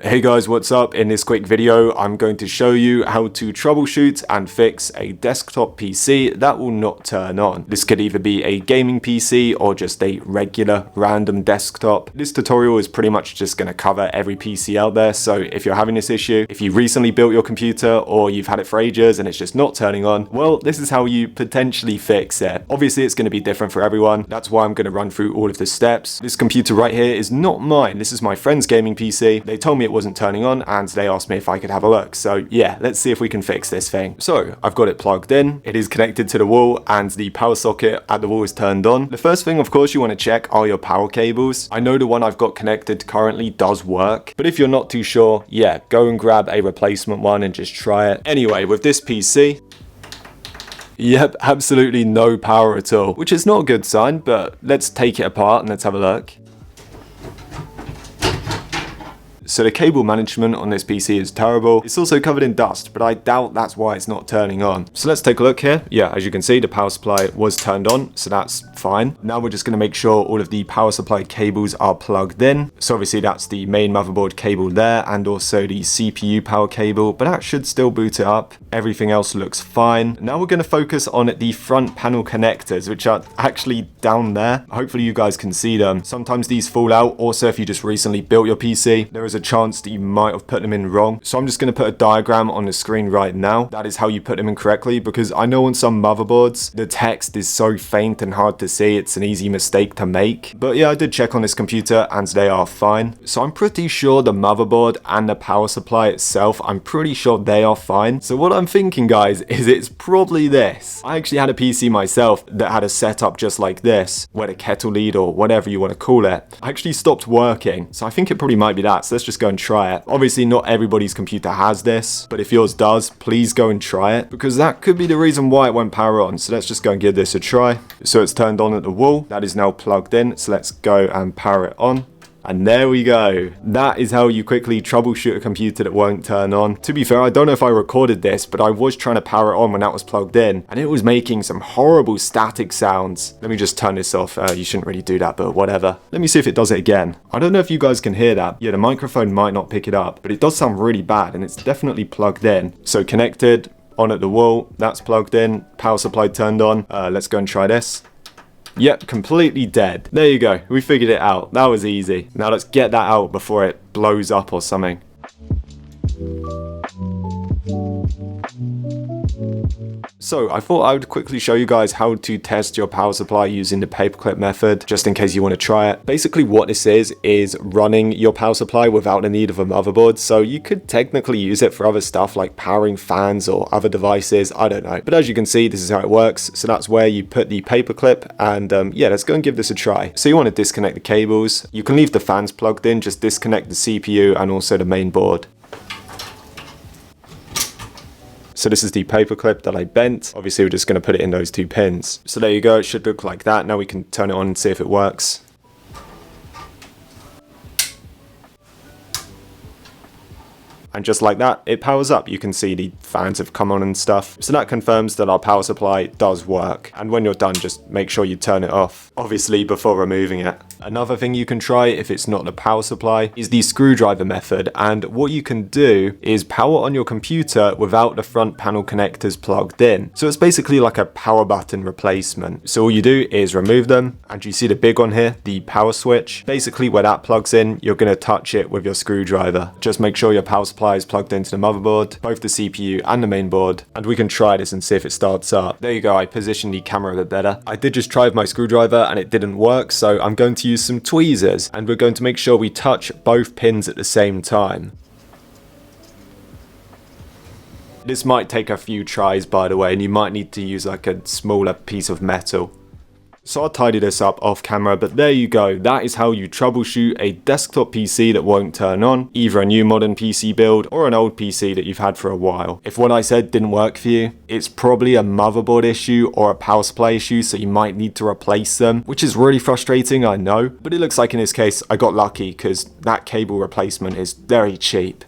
Hey guys, what's up? In this quick video, I'm going to show you how to troubleshoot and fix a desktop PC that will not turn on. This could either be a gaming PC or just a regular random desktop. This tutorial is pretty much just going to cover every PC out there, so if you're having this issue, if you recently built your computer or you've had it for ages and it's just not turning on, well, this is how you potentially fix it. Obviously, it's going to be different for everyone. That's why I'm going to run through all of the steps. This computer right here is not mine. This is my friend's gaming PC. They told me it wasn't turning on and they asked me if I could have a look. So yeah, let's see if we can fix this thing. So I've got it plugged in. It is connected to the wall and the power socket at the wall is turned on. The first thing, of course, you want to check are your power cables. I know the one I've got connected currently does work, but if you're not too sure, yeah, go and grab a replacement one and just try it. Anyway, with this PC, yep, absolutely no power at all, which is not a good sign, but let's take it apart and let's have a look. So the cable management on this PC is terrible. It's also covered in dust, but I doubt that's why it's not turning on. So let's take a look here. Yeah, as you can see, the power supply was turned on, so that's fine. Now we're just going to make sure all of the power supply cables are plugged in. So obviously that's the main motherboard cable there and also the CPU power cable, but that should still boot it up. Everything else looks fine. Now we're going to focus on the front panel connectors, which are actually down there. Hopefully you guys can see them. Sometimes these fall out. Also, if you just recently built your PC, there is a chance that you might have put them in wrong. So I'm just going to put a diagram on the screen right now. That is how you put them in correctly, because I know on some motherboards the text is so faint and hard to see, it's an easy mistake to make. But yeah, I did check on this computer and they are fine. So I'm pretty sure the motherboard and the power supply itself, I'm pretty sure they are fine. So what I'm thinking, guys, is it's probably this. I actually had a PC myself that had a setup just like this, where the kettle lead or whatever you want to call it actually stopped working. So I think it probably might be that. So let's just go and try it. Obviously not everybody's computer has this, but if yours does, please go and try it, because that could be the reason why it won't power on. So let's just go and give this a try. So it's turned on at the wall. That is now plugged in. So let's go and power it on. And there we go. That is how you quickly troubleshoot a computer that won't turn on. To be fair, I don't know if I recorded this, but I was trying to power it on when that was plugged in, and it was making some horrible static sounds. Let me just turn this off. You shouldn't really do that, but whatever. Let me see if it does it again. I don't know if you guys can hear that. Yeah, the microphone might not pick it up, but it does sound really bad, and it's definitely plugged in. So connected, on at the wall, that's plugged in, power supply turned on. Let's go and try this. Yep, completely dead. There you go. We figured it out. That was easy. Now let's get that out before it blows up or something. So I thought I would quickly show you guys how to test your power supply using the paperclip method, just in case you want to try it. Basically what this is running your power supply without the need of a motherboard. So you could technically use it for other stuff like powering fans or other devices, I don't know. But as you can see, this is how it works. So that's where you put the paperclip, and yeah, let's go and give this a try. So you want to disconnect the cables. You can leave the fans plugged in, just disconnect the CPU and also the main board. So this is the paperclip that I bent. Obviously, we're just going to put it in those two pins. So there you go. It should look like that. Now we can turn it on and see if it works. And just like that, it powers up. You can see the fans have come on and stuff. So that confirms that our power supply does work. And when you're done, just make sure you turn it off, obviously before removing it. Another thing you can try if it's not the power supply is the screwdriver method. And what you can do is power on your computer without the front panel connectors plugged in. So it's basically like a power button replacement. So all you do is remove them, and you see the big one here, the power switch. Basically where that plugs in, you're going to touch it with your screwdriver. Just make sure your power supply is plugged into the motherboard, both the CPU and the main board, and we can try this and see if it starts up. There you go. I positioned the camera a bit better. I did just try with my screwdriver and it didn't work, so I'm going to use some tweezers, and we're going to make sure we touch both pins at the same time. This might take a few tries, by the way, and you might need to use like a smaller piece of metal. So I'll tidy this up off camera, but there you go. That is how you troubleshoot a desktop PC that won't turn on, either a new modern PC build or an old PC that you've had for a while. If what I said didn't work for you, it's probably a motherboard issue or a power supply issue, so you might need to replace them, which is really frustrating, I know. But it looks like in this case, I got lucky because that cable replacement is very cheap.